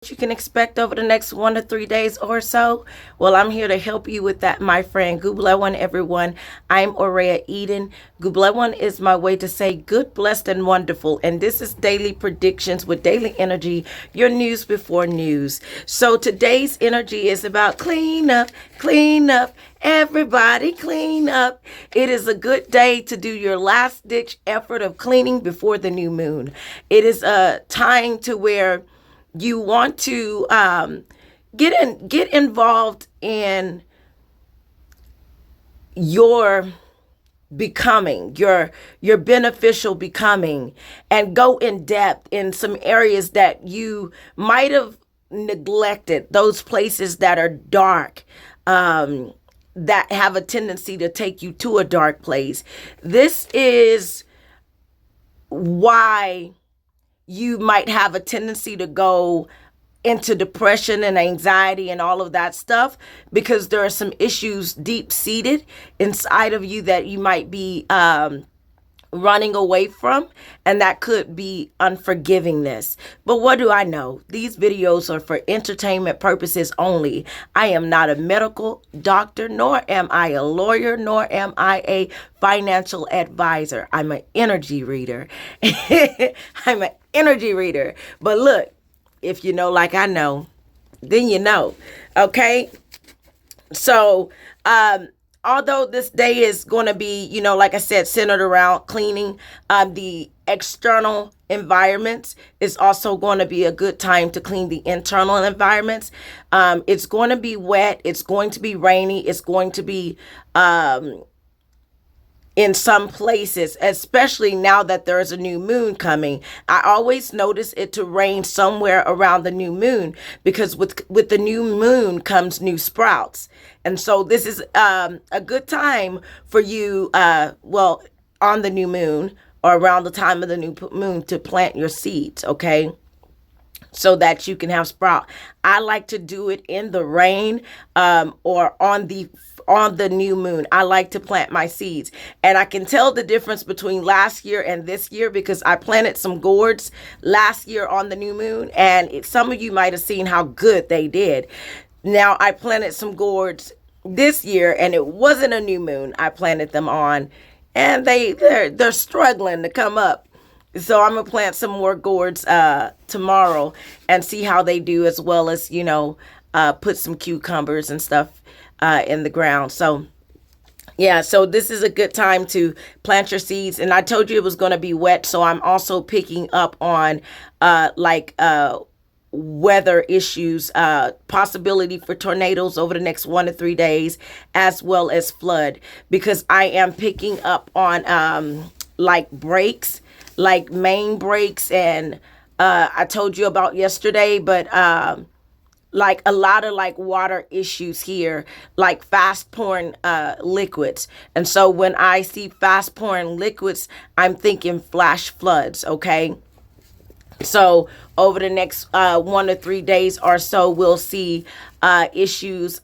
you can expect over the next 1 to 3 days or so. Well, I'm here to help you with that, my friend. Google one, everyone. I'm Aurea Eden. Google one is my way to say good, blessed, and wonderful. And this is daily predictions with daily energy, your news before news. So today's energy is about clean up, clean up. Everybody clean up. It is a good day to do your last ditch effort of cleaning before the new moon. It is a time to where you want to get involved in your becoming, your beneficial becoming, and go in depth in some areas that you might have neglected, those places that are dark, that have a tendency to take you to a dark place. This is why you might have a tendency to go into depression and anxiety and all of that stuff, because there are some issues deep seated inside of you that you might be running away from, and that could be unforgivingness. But what do I know? These videos are for entertainment purposes only. I am not a medical doctor, nor am I a lawyer, nor am I a financial advisor. I'm an energy reader. I'm an energy reader. But look, if you know like I know, then you know. Okay? So, although this day is going to be, like I said, centered around cleaning the external environments, it's also going to be a good time to clean the internal environments. It's going to be wet. It's going to be rainy. It's going to be in some places, especially now that there is a new moon coming. I always notice it to rain somewhere around the new moon, because with the new moon comes new sprouts. And so this is a good time for you, on the new moon or around the time of the new moon, to plant your seeds, okay? So that you can have sprout. I like to do it in the rain, or on the new moon. I like to plant my seeds, and I can tell the difference between last year and this year, because I planted some gourds last year on the new moon, and some of you might have seen how good they did. Now I planted some gourds this year, and it wasn't a new moon I planted them on, and they're struggling to come up. So I'm gonna plant some more gourds tomorrow and see how they do, as well as put some cucumbers and stuff in the ground. So yeah, so this is a good time to plant your seeds. And I told you it was going to be wet, so I'm also picking up on weather issues, possibility for tornadoes over the next 1 to 3 days, as well as flood, because I am picking up on breaks, like main breaks, and I told you about yesterday, but like a lot of water issues here, like fast pouring liquids. And so when I see fast pouring liquids, I'm thinking flash floods, okay? So over the next 1 to 3 days or so, we'll see issues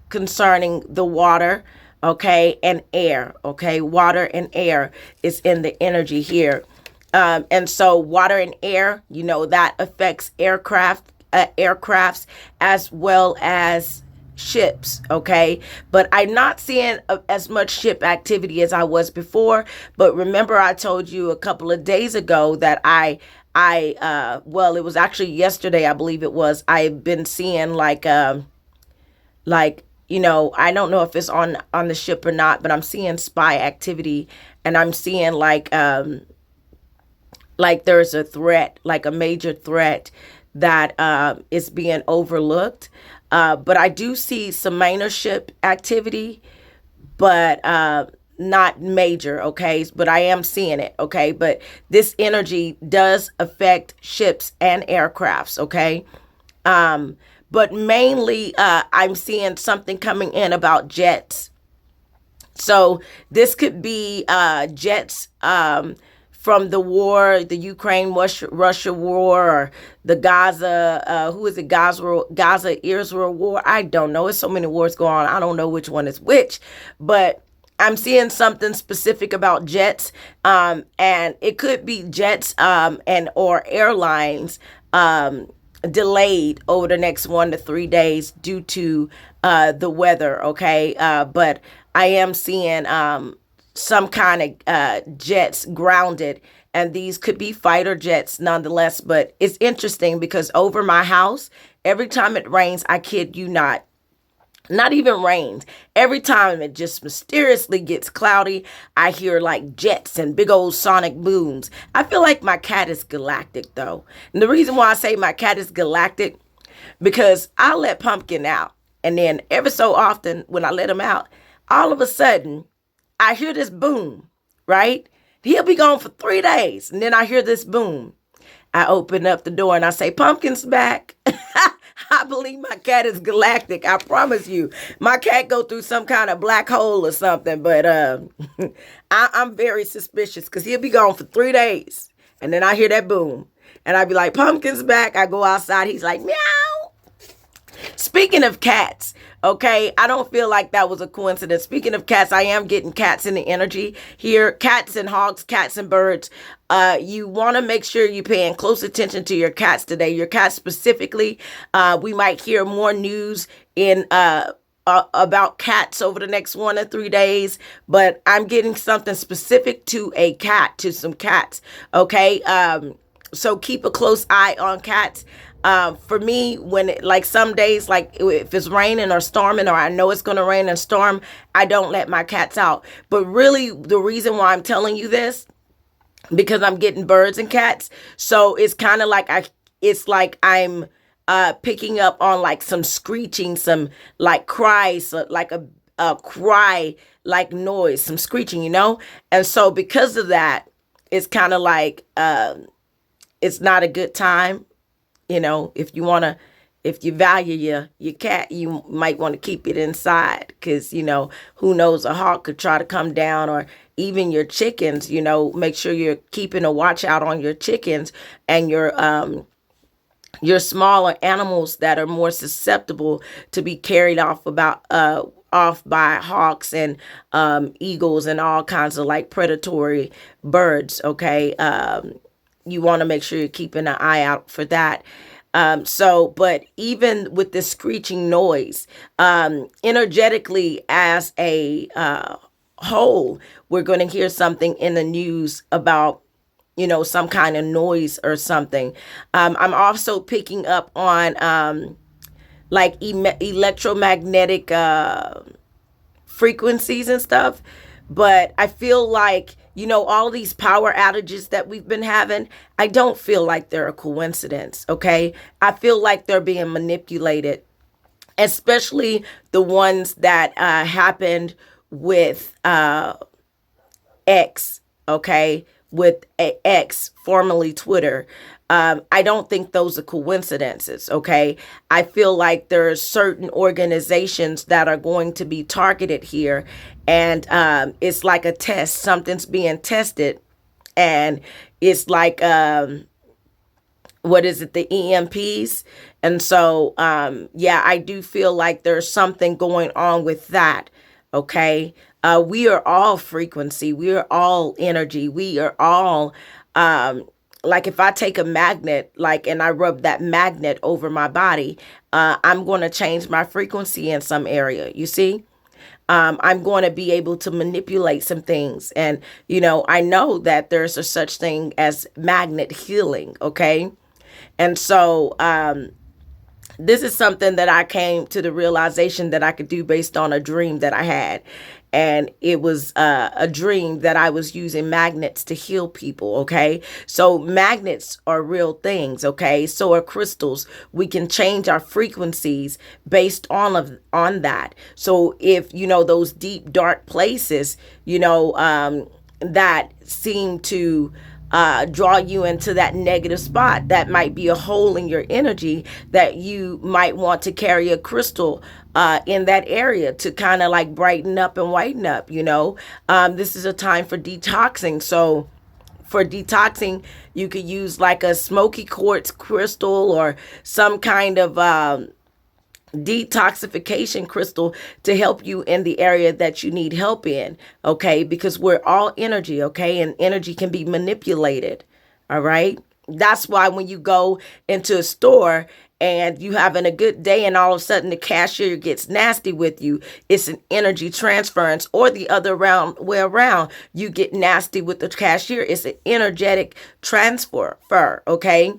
concerning the water, okay, and air, okay? Water and air is in the energy here. And so water and air, that affects aircrafts as well as ships, okay? But I'm not seeing as much ship activity as I was before. But remember, I told you a couple of days ago that it was actually yesterday, I believe it was, I've been seeing I don't know if it's on the ship or not, but I'm seeing spy activity, and I'm seeing there's a threat, like a major threat that is being overlooked. But I do see some minor ship activity, but not major, okay? But I am seeing it, okay? But this energy does affect ships and aircrafts, okay? But mainly I'm seeing something coming in about jets. So this could be jets from the war, the Ukraine-Russia war, or the Gaza-Israel war. I don't know. It's so many wars going on. I don't know which one is which. But I'm seeing something specific about jets, and it could be jets and or airlines delayed over the next 1 to 3 days due to the weather. Okay, but I am seeing some kind of jets grounded, and these could be fighter jets nonetheless. But it's interesting because over my house, every time it rains, I kid you not even rains. Every time it just mysteriously gets cloudy, I hear like jets and big old sonic booms. I feel like my cat is galactic though. And the reason why I say my cat is galactic, because I let Pumpkin out. And then every so often when I let him out, all of a sudden I hear this boom, right? He'll be gone for 3 days. And then I hear this boom. I open up the door and I say, Pumpkin's back. I believe my cat is galactic. I promise you. My cat go through some kind of black hole or something. But I'm very suspicious because he'll be gone for 3 days. And then I hear that boom. And I be like, Pumpkin's back. I go outside. He's like, meow. Speaking of cats, okay, I don't feel like that was a coincidence. Speaking of cats, I am getting cats in the energy here. Cats and hogs, cats and birds. You want to make sure you're paying close attention to your cats today. Your cats specifically. We might hear more news in about cats over the next 1 to 3 days, but I'm getting something specific to a cat, to some cats. Okay, so keep a close eye on cats. For me, like some days, like if it's raining or storming, or I know it's going to rain and storm, I don't let my cats out. But really, the reason why I'm telling you this, because I'm getting birds and cats. So it's kind of like I'm picking up on like some screeching, some like cries, like a cry like noise, some screeching, And so because of that, it's kind of like it's not a good time. If you value your cat, you might want to keep it inside because, who knows, a hawk could try to come down, or even your chickens, make sure you're keeping a watch out on your chickens and your smaller animals that are more susceptible to be carried off by hawks and eagles and all kinds of like predatory birds. Okay. You want to make sure you're keeping an eye out for that. But even with this screeching noise, energetically as a whole, we're going to hear something in the news about, some kind of noise or something. I'm also picking up on like electromagnetic frequencies and stuff. But I feel like, all of these power outages that we've been having, I don't feel like they're a coincidence, okay? I feel like they're being manipulated, especially the ones that happened with X, okay? With X, formerly Twitter. I don't think those are coincidences, okay? I feel like there are certain organizations that are going to be targeted here, and it's like a test. Something's being tested, and it's like, what is it, the EMPs? And so, I do feel like there's something going on with that, okay? We are all frequency. We are all energy. We are all... like if I take a magnet, and I rub that magnet over my body, I'm going to change my frequency in some area. You see, I'm going to be able to manipulate some things. And, I know that there's a such thing as magnet healing. Okay. And so, this is something that I came to the realization that I could do based on a dream that I had. And it was a dream that I was using magnets to heal people, okay? So magnets are real things, okay? So are crystals. We can change our frequencies based on that. So if, those deep, dark places, that seem to draw you into that negative spot, that might be a hole in your energy, that you might want to carry a crystal in that area to kind of like brighten up and whiten up. This is a time for detoxing. So for detoxing, you could use like a smoky quartz crystal or some kind of detoxification crystal to help you in the area that you need help in, okay? Because we're all energy, okay? And energy can be manipulated, all right? That's why when you go into a store and you having a good day and all of a sudden the cashier gets nasty with you, it's an energy transference. Or the other way around, you get nasty with the cashier, it's an energetic transfer, okay?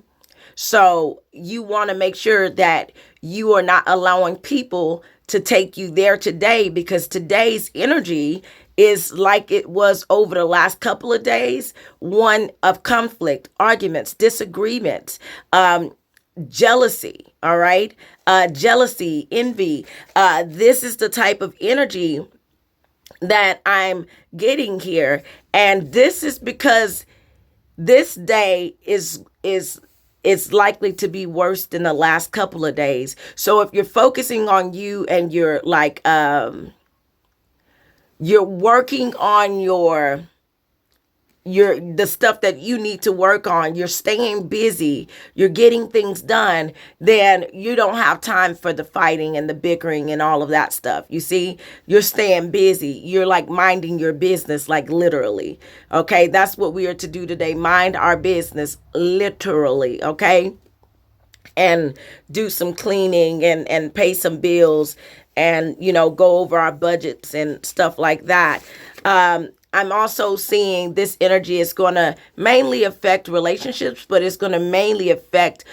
So you want to make sure that you are not allowing people to take you there today, because today's energy is like it was over the last couple of days, one of conflict, arguments, disagreements, jealousy, all right? Jealousy, envy. This is the type of energy that I'm getting here. And this is because this day is likely to be worse than the last couple of days. So if you're focusing on you and you're like, you're working on the stuff that you need to work on, you're staying busy, you're getting things done, then you don't have time for the fighting and the bickering and all of that stuff. You see, you're staying busy. You're like minding your business, like literally. Okay, that's what we are to do today. Mind our business, literally. Okay, and do some cleaning and pay some bills and, go over our budgets and stuff like that. I'm also seeing this energy is going to mainly affect relationships, but it's going to mainly affect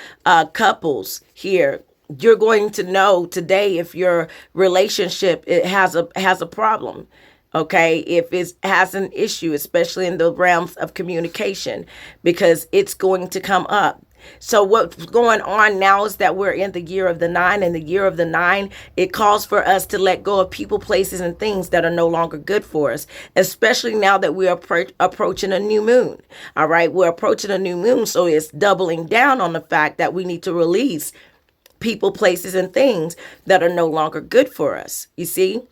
couples here. You're going to know today if your relationship has a problem. Okay, if it has an issue, especially in the realms of communication, because it's going to come up. So what's going on now is that we're in the year of the 9, and the year of the 9, it calls for us to let go of people, places, and things that are no longer good for us, especially now that we're approaching a new moon. All right, we're approaching a new moon, so it's doubling down on the fact that we need to release people, places, and things that are no longer good for us, you see?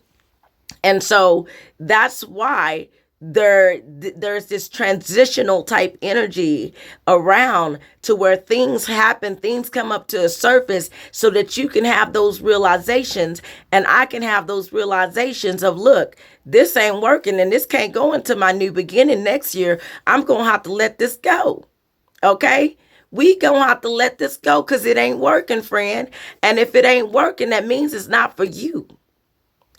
And so that's why there's this transitional type energy around to where things happen, things come up to a surface so that you can have those realizations, and I can have those realizations of, look, this ain't working and this can't go into my new beginning next year. I'm going to have to let this go. Okay? We going to have to let this go because it ain't working, friend. And if it ain't working, that means it's not for you.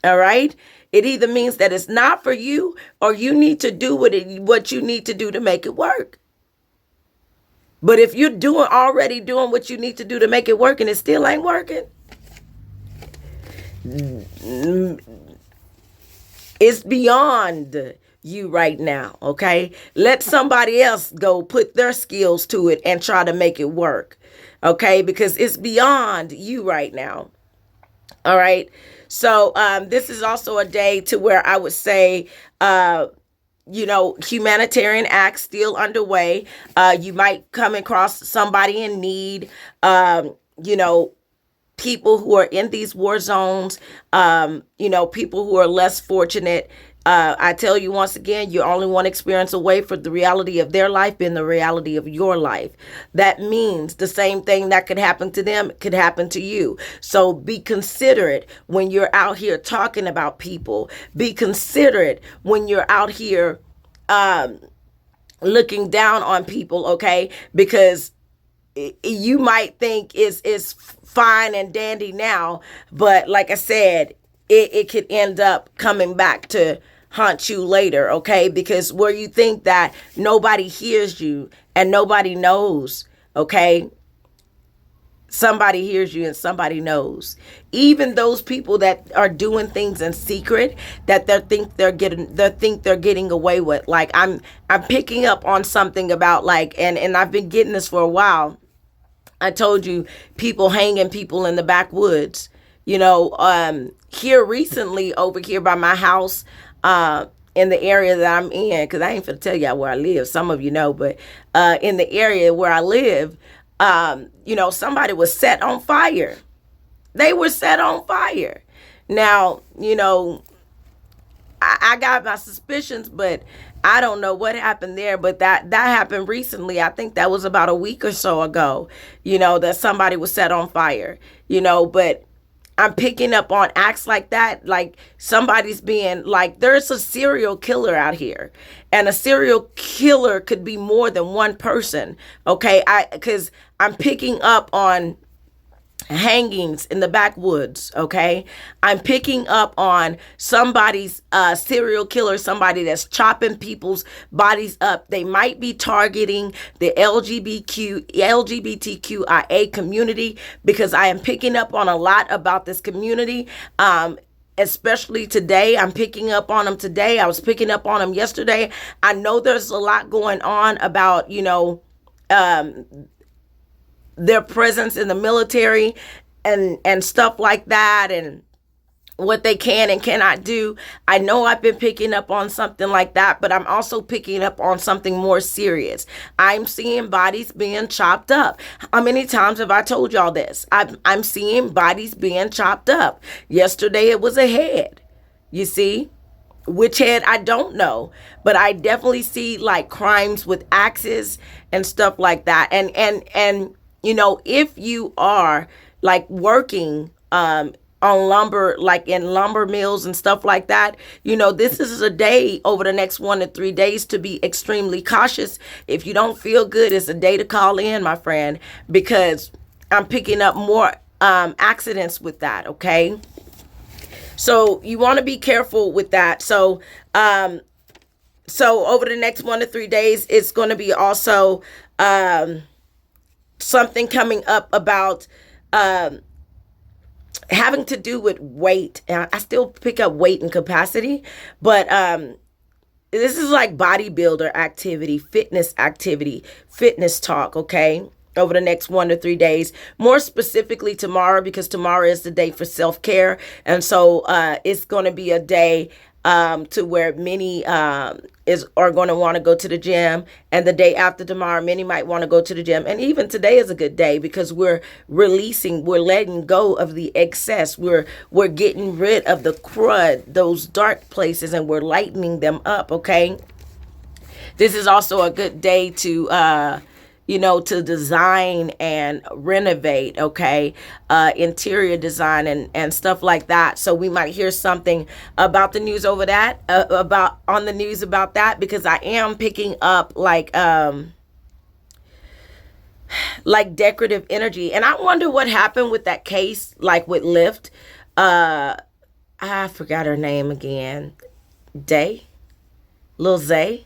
All right? It either means that it's not for you, or you need to do what you need to do to make it work. But if you're already doing what you need to do to make it work and it still ain't working, it's beyond you right now, okay? Let somebody else go put their skills to it and try to make it work, okay? Because it's beyond you right now. All right. So this is also a day to where I would say, humanitarian acts still underway. You might come across somebody in need, people who are in these war zones, people who are less fortunate. I tell you once again, you're only one experience away from the reality of their life being the reality of your life. That means the same thing that could happen to them could happen to you. So be considerate when you're out here talking about people. Be considerate when you're out here looking down on people, okay? Because you might think it's fine and dandy now, but like I said, it could end up coming back to haunt you later, okay? Because where you think that nobody hears you and nobody knows, okay? Somebody hears you and somebody knows. Even those people that are doing things in secret that they think they're getting away with. Like I'm picking up on something about and I've been getting this for a while. I told you, people hanging people in the backwoods. Here recently over here by my house, in the area that I'm in, because I ain't finna tell y'all where I live. Some of you know, but in the area where I live, somebody was set on fire. They were set on fire. Now, I got my suspicions, but I don't know what happened there. But that happened recently. I think that was about a week or so ago, that somebody was set on fire, but I'm picking up on acts like that. Like somebody's being like, there's a serial killer out here, and a serial killer could be more than one person. Okay. Because I'm picking up on hangings in the backwoods. Okay. I'm picking up on somebody's serial killer, somebody that's chopping people's bodies up. They might be targeting the LGBTQIA community, because I am picking up on a lot about this community. Especially today, I'm picking up on them today. I was picking up on them yesterday. I know there's a lot going on about, their presence in the military and stuff like that, and what they can and cannot do. I know I've been picking up on something like that, but I'm also picking up on something more serious. I'm seeing bodies being chopped up. How many times have I told y'all this? I'm seeing bodies being chopped up. Yesterday it was a head. You see? Which head, I don't know, but I definitely see like crimes with axes and stuff like that. And if you are like working on lumber, like in lumber mills and stuff like that, this is a day over the next 1 to 3 days to be extremely cautious. If you don't feel good, it's a day to call in, my friend, because I'm picking up more accidents with that. Okay. So you want to be careful with that. So over the next 1 to 3 days, it's going to be also something coming up about having to do with weight. And I still pick up weight and capacity, but this is like bodybuilder activity, fitness talk, okay? Over the next 1 to 3 days, more specifically tomorrow, because tomorrow is the day for self-care. And so it's going to be a day to where many are going to want to go to the gym, and the day after tomorrow, many might want to go to the gym. And even today is a good day, because we're letting go of the excess. We're getting rid of the crud, those dark places, and we're lightening them up. Okay. This is also a good day to to design and renovate, okay, interior design and stuff like that. So we might hear something about the news over that, on the news about that, because I am picking up like decorative energy. And I wonder what happened with that case, like with Lyft. I forgot her name again. Lil Zay,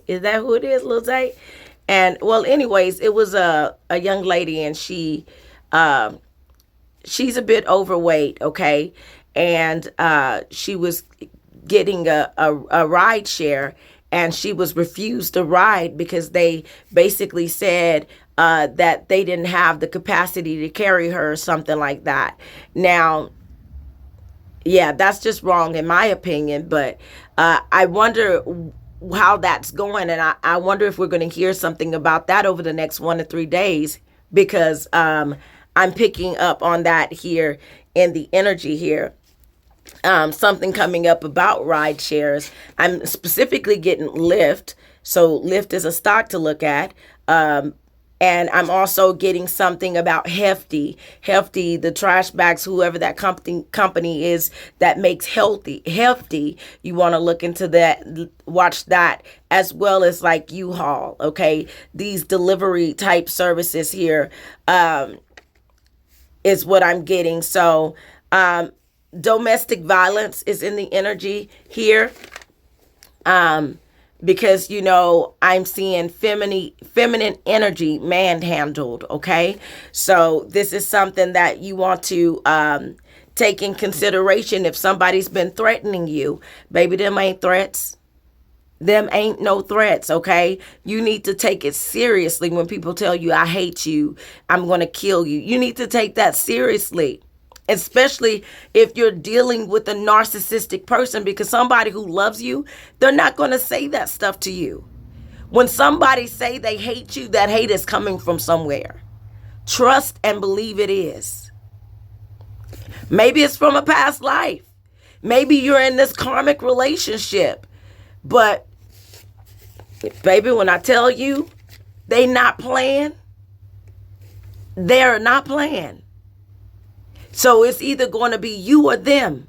is that who it is? Lil Zay? And well, anyways, it was a young lady, and she's a bit overweight, okay? And she was getting a ride share, and she was refused a ride because they basically said that they didn't have the capacity to carry her or something like that. Now, yeah, that's just wrong in my opinion, but I wonder how that's going, and I wonder if we're going to hear something about that over the next 1 to 3 days, because I'm picking up on that here in the energy here. Something coming up about ride shares. I'm specifically getting Lyft, so Lyft is a stock to look at. And I'm also getting something about Hefty, the trash bags, whoever that company is that makes Hefty. You want to look into that, watch that, as well as like U-Haul. Okay. These delivery type services here, is what I'm getting. So, domestic violence is in the energy here. Because, I'm seeing feminine energy manhandled. Okay. So this is something that you want to, take in consideration. If somebody's been threatening you, baby, them ain't threats. Them ain't no threats. Okay. You need to take it seriously. When people tell you, I hate you, I'm going to kill you, you need to take that seriously. Especially if you're dealing with a narcissistic person, because somebody who loves you, they're not going to say that stuff to you. When somebody say they hate you, that hate is coming from somewhere. Trust and believe it is. Maybe it's from a past life. Maybe you're in this karmic relationship. But baby, when I tell you they're not playing. So it's either going to be you or them.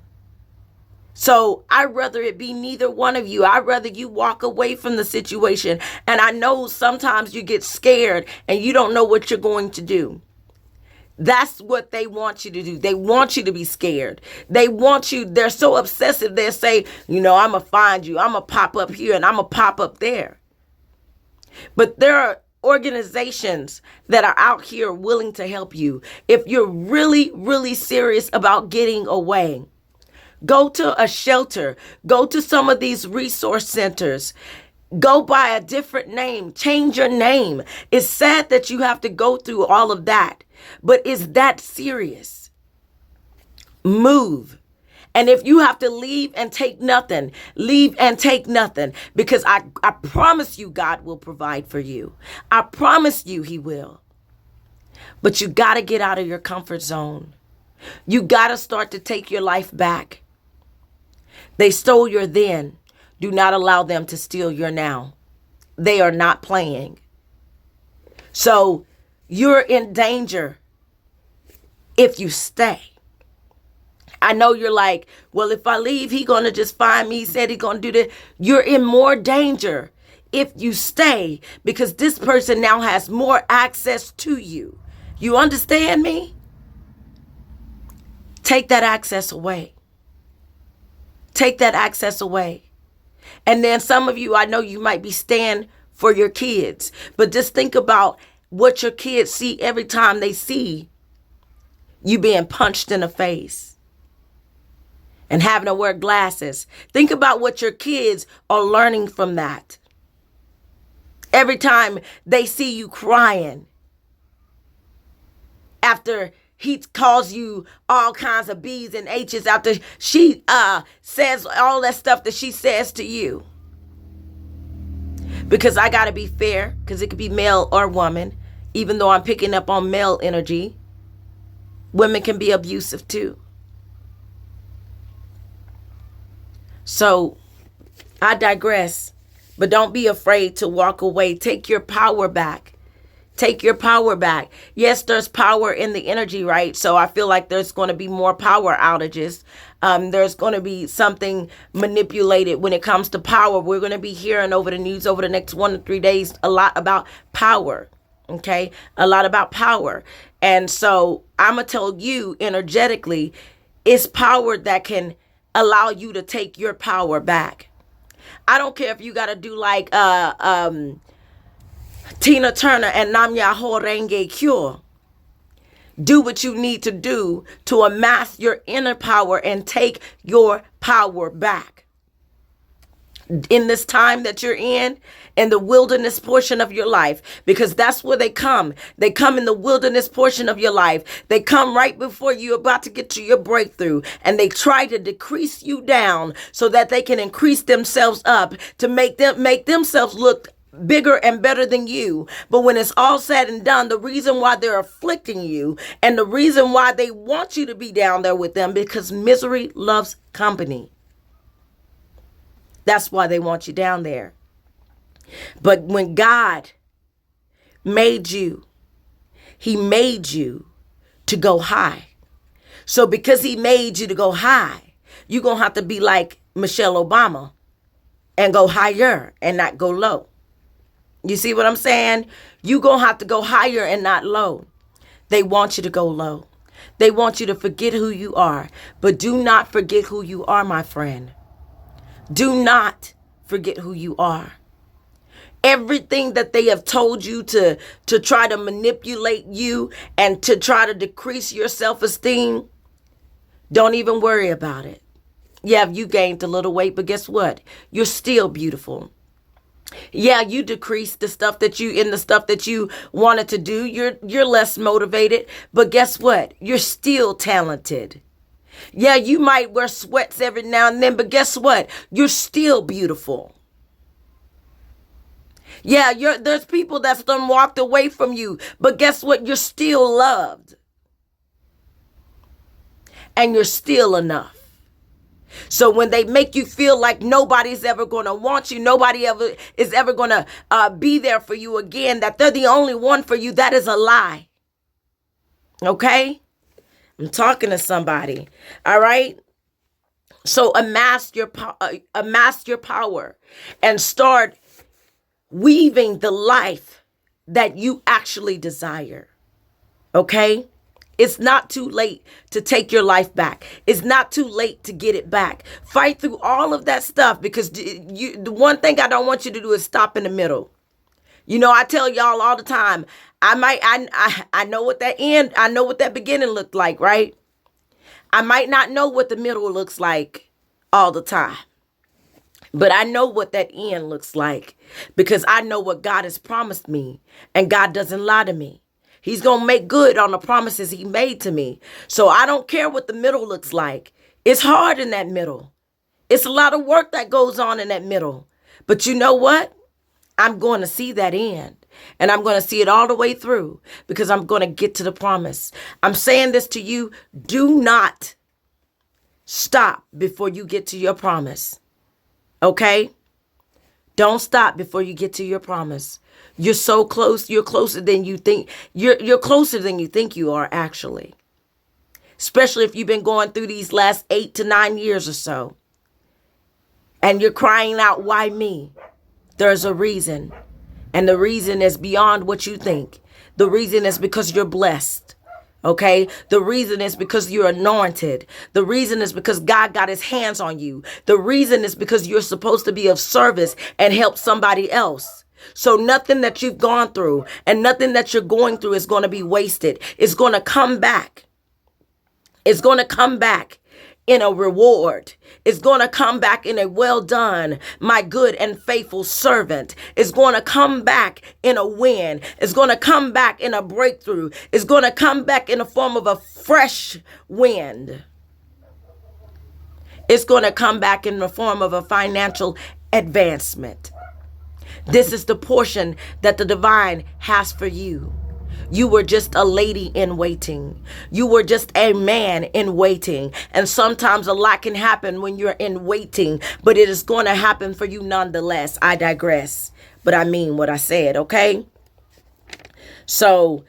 So I'd rather it be neither one of you. I'd rather you walk away from the situation. And I know sometimes you get scared and you don't know what you're going to do. That's what they want you to do. They want you to be scared. They want you. They're so obsessive. They'll say, I'm going to find you. I'm going to pop up here and I'm going to pop up there. But there are organizations that are out here willing to help you. If you're really, really serious about getting away, go to a shelter. Go to some of these resource centers. Go by a different name. Change your name. It's sad that you have to go through all of that, but it's that serious. Move. And if you have to leave and take nothing, leave and take nothing, because I promise you God will provide for you. I promise you he will. But you got to get out of your comfort zone. You got to start to take your life back. They stole your then. Do not allow them to steal your now. They are not playing. So you're in danger if you stay. I know you're like, well, if I leave, he's going to just find me. He said he's going to do that. You're in more danger if you stay, because this person now has more access to you. You understand me? Take that access away. Take that access away. And then some of you, I know you might be staying for your kids, but just think about what your kids see every time they see you being punched in the face and having to wear glasses. Think about what your kids are learning from that. Every time they see you crying after he calls you all kinds of B's and H's, after she says all that stuff that she says to you. Because I got to be fair, because it could be male or woman, even though I'm picking up on male energy. Women can be abusive too. So I digress, but don't be afraid to walk away. Take your power back. Take your power back. Yes, there's power in the energy, right? So I feel like there's going to be more power outages. There's going to be something manipulated when it comes to power. We're going to be hearing over the news over the next 1 to 3 days a lot about power. Okay, a lot about power. And so I'm going to tell you energetically, it's power that can allow you to take your power back. I don't care if you got to do like Tina Turner and Nam Yaho Renge Kyo. Do what you need to do to amass your inner power and take your power back. In this time that you're in the wilderness portion of your life, because that's where they come. They come in the wilderness portion of your life. They come right before you're about to get to your breakthrough, and they try to decrease you down so that they can increase themselves up to make themselves look bigger and better than you. But when it's all said and done, the reason why they're afflicting you and the reason why they want you to be down there with them, because misery loves company. That's why they want you down there. But when God made you, he made you to go high. So because he made you to go high, you're going to have to be like Michelle Obama and go higher and not go low. You see what I'm saying? You're going to have to go higher and not low. They want you to go low. They want you to forget who you are. But do not forget who you are, my friend. Do not forget who you are. Everything that they have told you to try to manipulate you and to try to decrease your self-esteem, don't even worry about it. Yeah, you gained a little weight, but guess what? You're still beautiful. Yeah, you decreased the stuff that you wanted to do. You're less motivated, but guess what? You're still talented. Yeah, you might wear sweats every now and then, but guess what? You're still beautiful. Yeah, there's people that's done walked away from you, but guess what? You're still loved. And you're still enough. So when they make you feel like nobody's ever going to want you, nobody ever is ever going to be there for you again, that they're the only one for you, that is a lie. Okay? I'm talking to somebody. All right. So amass your power and start weaving the life that you actually desire. Okay? It's not too late to take your life back. It's not too late to get it back. Fight through all of that stuff, because the one thing I don't want you to do is stop in the middle. You know, I tell y'all all the time, I know what that end, I know what that beginning looked like, right? I might not know what the middle looks like all the time, but I know what that end looks like, because I know what God has promised me, and God doesn't lie to me. He's going to make good on the promises he made to me. So I don't care what the middle looks like. It's hard in that middle. It's a lot of work that goes on in that middle. But you know what? I'm going to see that end, and I'm going to see it all the way through, because I'm going to get to the promise. I'm saying this to you. Do not stop before you get to your promise. Okay? Don't stop before you get to your promise. You're so close. You're closer than you think. You're closer than you think you are, actually. Especially if you've been going through these last 8 to 9 years or so, and you're crying out, why me? There's a reason. And the reason is beyond what you think. The reason is because you're blessed. Okay? The reason is because you're anointed. The reason is because God got his hands on you. The reason is because you're supposed to be of service and help somebody else. So nothing that you've gone through and nothing that you're going through is going to be wasted. It's going to come back. It's going to come back in a reward. It's going to come back in a well done, my good and faithful servant. It's going to come back in a win. It's going to come back in a breakthrough. It's going to come back in the form of a fresh wind. It's going to come back in the form of a financial advancement. This is the portion that the divine has for you. You were just a lady in waiting. You were just a man in waiting. And sometimes a lot can happen when you're in waiting, but it is going to happen for you nonetheless. I digress, but I mean what I said, okay? So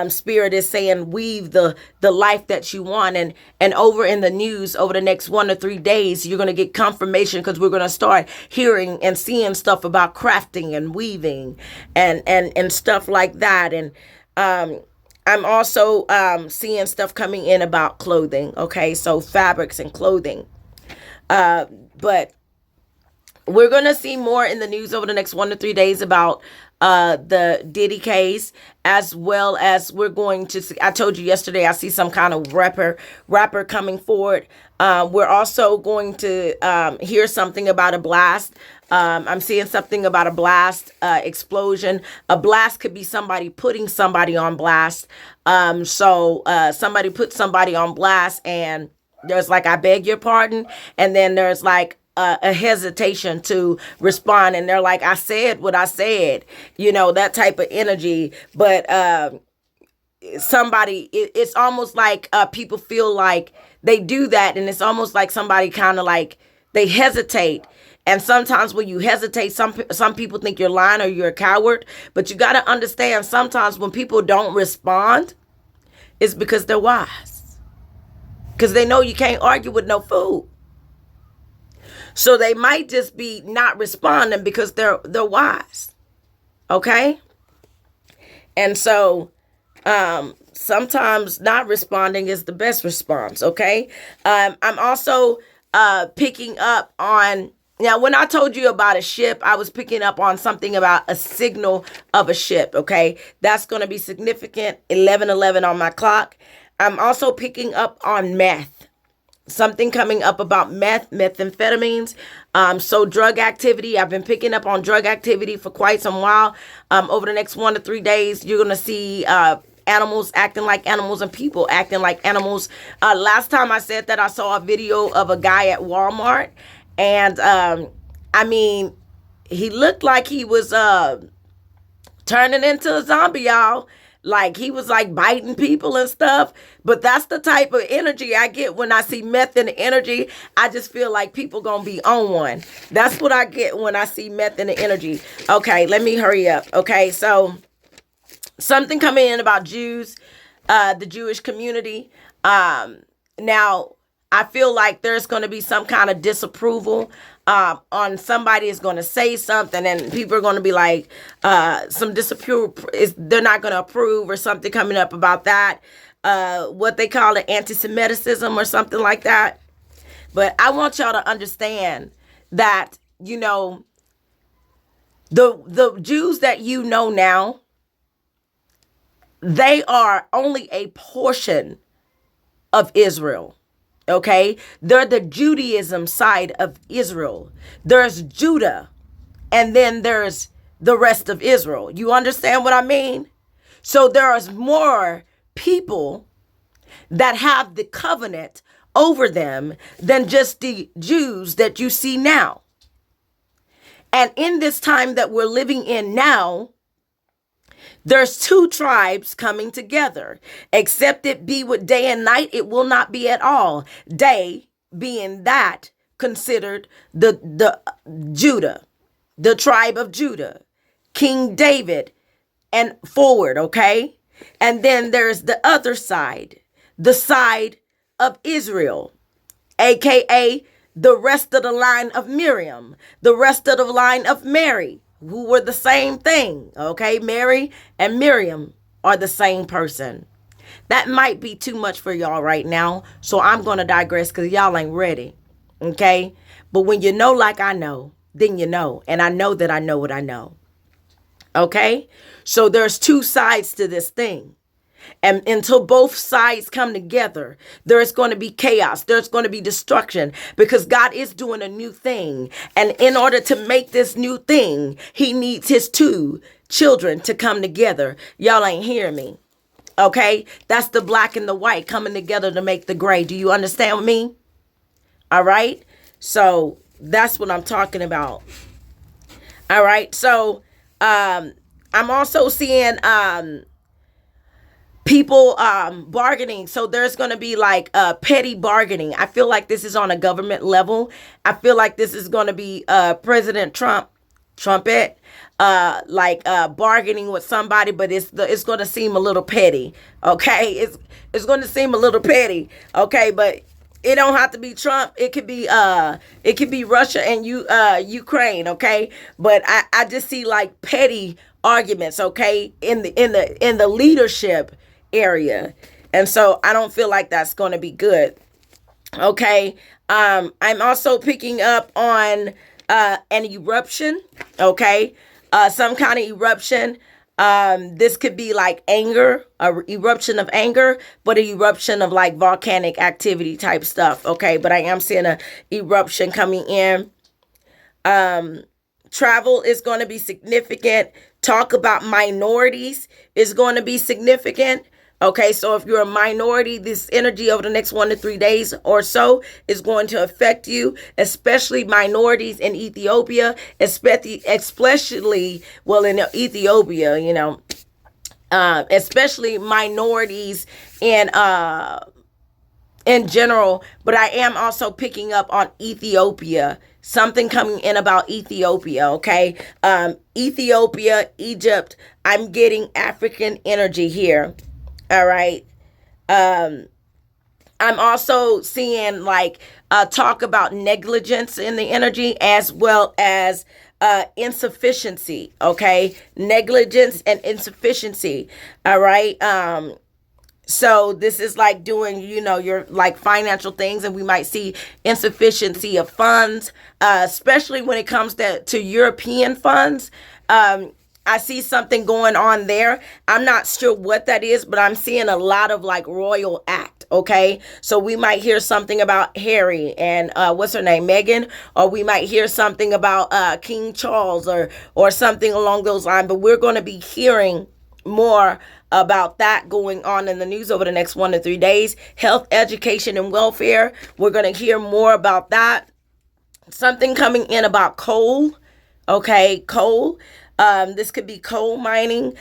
Spirit is saying, weave the life that you want. And over in the news, over the next 1 to 3 days, you're going to get confirmation, because we're going to start hearing and seeing stuff about crafting and weaving and stuff like that. And I'm also seeing stuff coming in about clothing. Okay, so fabrics and clothing. But we're going to see more in the news over the next 1 to 3 days about the Diddy case, as well as we're going to see, I told you yesterday, I see some kind of rapper coming forward. We're also going to hear something about a blast. I'm seeing something about a blast explosion. A blast could be somebody putting somebody on blast. So somebody put somebody on blast, and there's like, I beg your pardon. And then there's like a hesitation to respond. And they're like, I said what I said, you know, that type of energy. But it's almost like people feel like they do that. And it's almost like somebody kind of like, they hesitate. And sometimes when you hesitate, some people think you're lying or you're a coward. But you got to understand, sometimes when people don't respond, it's because they're wise. Because they know you can't argue with no fool. So they might just be not responding because they're wise. Okay? And so sometimes not responding is the best response. Okay? I'm also picking up on, now when I told you about a ship, I was picking up on something about a signal of a ship. Okay? That's going to be significant. 11:11 on my clock. I'm also picking up on meth. Something coming up about methamphetamines. So drug activity. I've been picking up on drug activity for quite some while. Over the next 1 to 3 days, you're going to see animals acting like animals and people acting like animals. Last time I said that, I saw a video of a guy at Walmart. And I mean, he looked like he was turning into a zombie, y'all. Like he was like biting people and stuff. But that's the type of energy I get when I see meth in the energy. I just feel like people gonna be on one. That's what I get when I see meth in the energy. Okay, let me hurry up. Okay, so something coming in about Jews. the Jewish community. Now, I feel like there's going to be some kind of disapproval on somebody is going to say something, and people are going to be like, some disapproval is they're not going to approve or something coming up about that. What they call it, anti-Semitism or something like that. But I want y'all to understand that, the Jews that you know now, they are only a portion of Israel. Okay? They're the Judaism side of Israel. There's Judah, and then there's the rest of Israel. You understand what I mean? So there's more people that have the covenant over them than just the Jews that you see now. And in this time that we're living in now, there's two tribes coming together. Except it be with day and night, it will not be at all. Day being that considered the Judah, the tribe of Judah, King David and forward, okay? And then there's the other side, the side of Israel, aka the rest of the line of Miriam, the rest of the line of Mary, who were the same thing, okay? Mary and Miriam are the same person. That might be too much for y'all right now, so I'm going to digress because y'all ain't ready, okay? But when you know like I know, then you know, and I know that I know what I know, okay? So there's two sides to this thing. And until both sides come together, there's going to be chaos. There's going to be destruction because God is doing a new thing. And in order to make this new thing, he needs his two children to come together. Y'all ain't hear me. Okay? That's the black and the white coming together to make the gray. Do you understand me? All right? So that's what I'm talking about. All right? So I'm also seeing people bargaining. So there's going to be like petty bargaining. I feel like this is on a government level. I feel like this is going to be President Trumpet bargaining with somebody, but it's going to seem a little petty. Okay, it's going to seem a little petty. Okay, but it don't have to be Trump. It could be Russia and Ukraine. Okay, but I just see like petty arguments. Okay, in the leadership area, and so I don't feel like that's going to be good. Okay, I'm also picking up on an eruption. Okay, some kind of eruption. This could be like anger, a eruption of anger, but an eruption of like volcanic activity type stuff. Okay, but I am seeing a eruption coming in. Travel is going to be significant. Talk about minorities is going to be significant. Okay, so if you're a minority, this energy over the next 1 to 3 days or so is going to affect you, especially minorities in Ethiopia, especially well, in Ethiopia, especially minorities in general. But I am also picking up on Ethiopia. Something coming in about Ethiopia, okay? Ethiopia, Egypt, I'm getting African energy here. All right. I'm also seeing like talk about negligence in the energy as well as insufficiency. Okay. Negligence and insufficiency. All right. So this is like doing, your like financial things, and we might see insufficiency of funds, especially when it comes to European funds. I see something going on there. I'm not sure what that is, but I'm seeing a lot of like royal act. Okay. So we might hear something about Harry and what's her name? Meghan, or we might hear something about King Charles or something along those lines. But we're going to be hearing more about that going on in the news over the next 1 to 3 days. Health, education, and welfare. We're going to hear more about that. Something coming in about coal. Okay. Coal. This could be coal mining,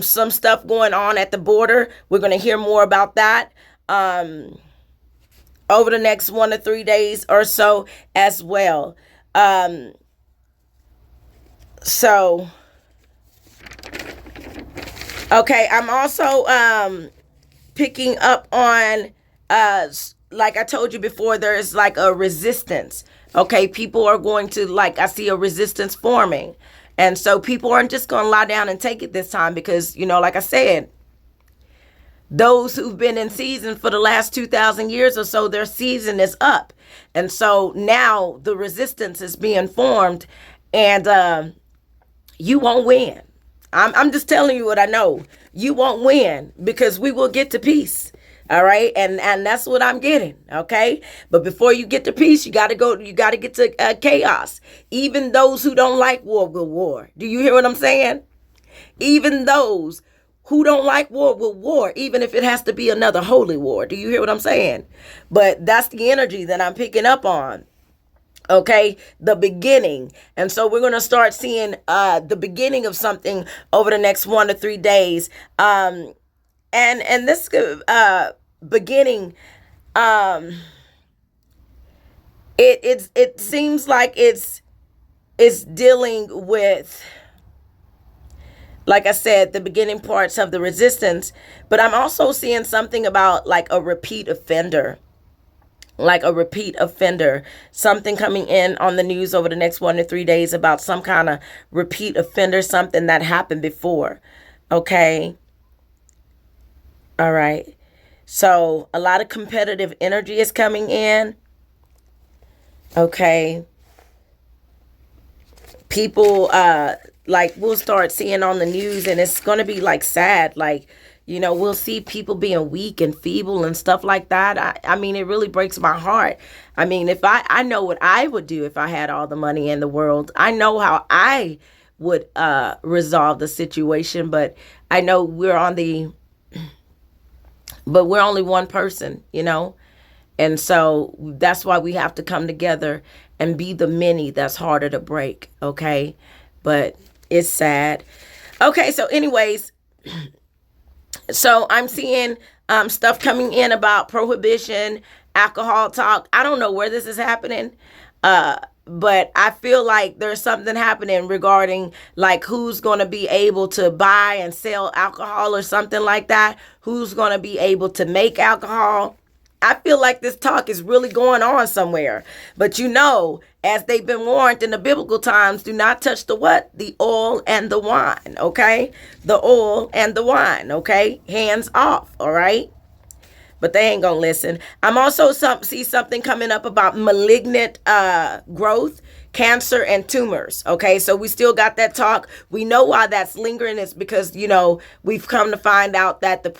some stuff going on at the border. We're going to hear more about that over the next 1 to 3 days or so as well. Okay, I'm also picking up on, like I told you before, there is like a resistance. Okay, people are going to, like, I see a resistance forming. And so people aren't just going to lie down and take it this time because, like I said, those who've been in season for the last 2,000 years or so, their season is up. And so now the resistance is being formed, and you won't win. I'm just telling you what I know. You won't win because we will get to peace. All right. And that's what I'm getting. Okay. But before you get to peace, you got to get to chaos. Even those who don't like war will war. Do you hear what I'm saying? Even those who don't like war will war, even if it has to be another holy war. Do you hear what I'm saying? But that's the energy that I'm picking up on. Okay, the beginning. And so we're going to start seeing the beginning of something over the next 1 to 3 days. And this beginning, it seems like it's dealing with, like I said, the beginning parts of the resistance. But I'm also seeing something about like a repeat offender. Something coming in on the news over the next 1 to 3 days about some kind of repeat offender, something that happened before. Okay. All right. So a lot of competitive energy is coming in. Okay. People, like, we'll start seeing on the news, and it's going to be like sad. Like, we'll see people being weak and feeble and stuff like that. I mean, it really breaks my heart. I mean, if I know what I would do if I had all the money in the world. I know how I would resolve the situation, but I know we're only one person, and so that's why we have to come together and be the many. That's harder to break. Okay. But it's sad. Okay. So anyways, so I'm seeing stuff coming in about prohibition, alcohol talk. I don't know where this is happening, but I feel like there's something happening regarding like who's going to be able to buy and sell alcohol or something like that. Who's going to be able to make alcohol. I feel like this talk is really going on somewhere. But as they've been warned in the biblical times, do not touch the what? The oil and the wine, okay? The oil and the wine, okay? Hands off, all right? But they ain't gonna listen. I'm also see something coming up about malignant growth, cancer, and tumors, okay? So we still got that talk. We know why that's lingering. It's because, we've come to find out that the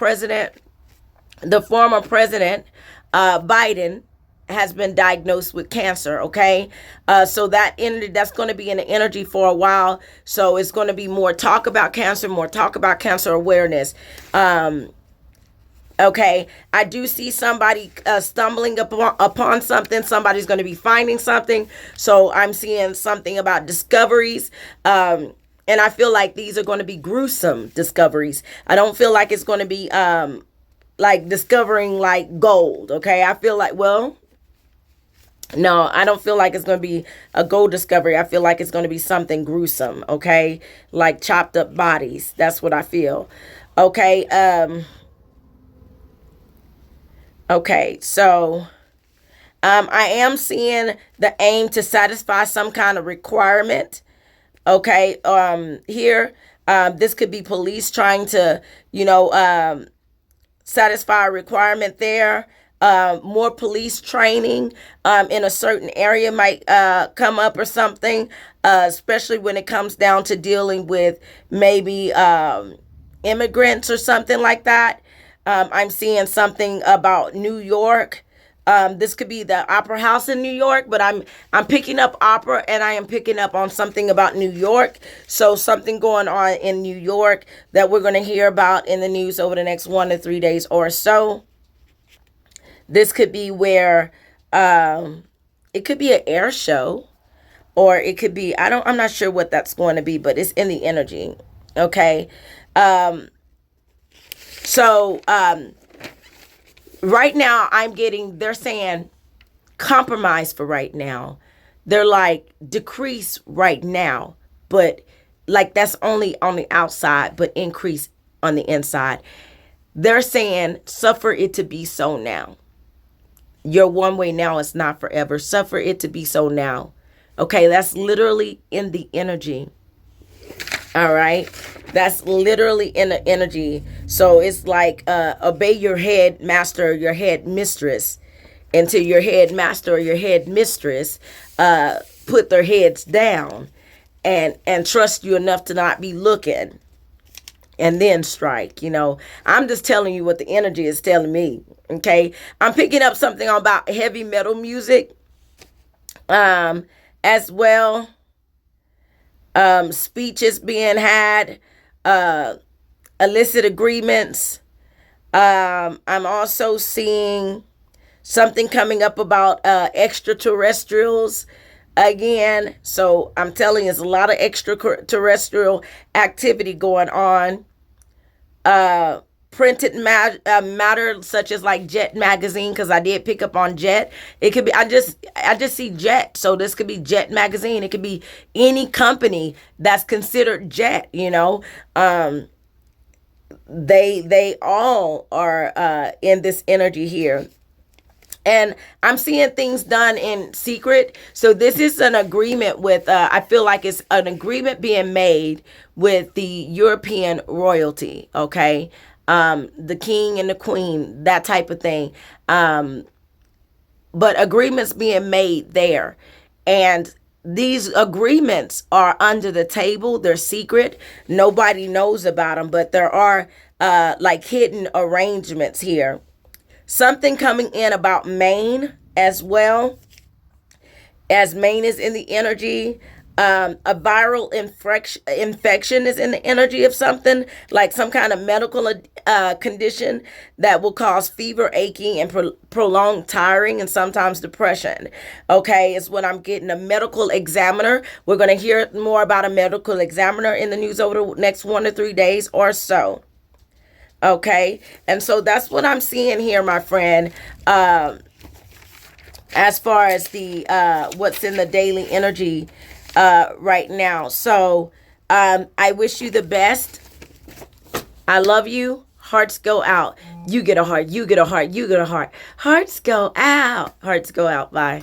former president, Biden, has been diagnosed with cancer. Okay. So that's going to be in the energy for a while. So it's going to be more talk about cancer awareness. Okay. I do see somebody stumbling upon something. Somebody's going to be finding something. So I'm seeing something about discoveries. And I feel like these are going to be gruesome discoveries. I don't feel like it's going to be, like discovering like gold. Okay. I feel like, no, I don't feel like it's going to be a gold discovery. I feel like it's going to be something gruesome. Okay. Like chopped up bodies. That's what I feel. Okay. Okay. So, I am seeing the aim to satisfy some kind of requirement. Okay. Here, this could be police trying to, satisfy a requirement there. More police training in a certain area might come up or something, especially when it comes down to dealing with maybe immigrants or something like that. I'm seeing something about New York. This could be the Opera House in New York, but I'm picking up opera, and I am picking up on something about New York. So something going on in New York that we're going to hear about in the news over the next 1 to 3 days or so. This could be where it could be an air show, or it could be, I'm not sure what that's going to be, but it's in the energy. Okay. So right now they're saying compromise for right now. They're like decrease right now, but like that's only on the outside, but increase on the inside. They're saying, suffer it to be so now. Your one way now is not forever. Suffer it to be so now. Okay, that's literally in the energy. All right, that's literally in the energy. So it's like obey your head master, your head mistress, until your head master or your head mistress put their heads down and trust you enough to not be looking, and then strike. I'm just telling you what the energy is telling me. Okay, I'm picking up something about heavy metal music as well. Speeches being had, illicit agreements. I'm also seeing something coming up about extraterrestrials again. So I'm telling you, there's a lot of extraterrestrial activity going on. Printed matter, such as like Jet magazine, because I did pick up on Jet. It could be, I just see Jet, so this could be Jet magazine. It could be any company that's considered Jet. They all are in this energy here. And I'm seeing things done in secret. So this is an agreement with, I feel like it's an agreement being made with the European royalty, okay? The king and the queen, that type of thing. But agreements being made there. And these agreements are under the table. They're secret. Nobody knows about them, but there are like hidden arrangements here. Something coming in about Maine as well, as Maine is in the energy. A viral infection is in the energy of something, like some kind of medical condition that will cause fever, aching, and prolonged tiring, and sometimes depression. Okay, it's what I'm getting. A medical examiner. We're going to hear more about a medical examiner in the news over the next 1 to 3 days or so. Okay, and so that's what I'm seeing here, my friend. As far as the what's in the daily energy right now. So I wish you the best. I love you. Hearts go out. You get a heart. You get a heart. You get a heart. Hearts go out. Hearts go out. Bye.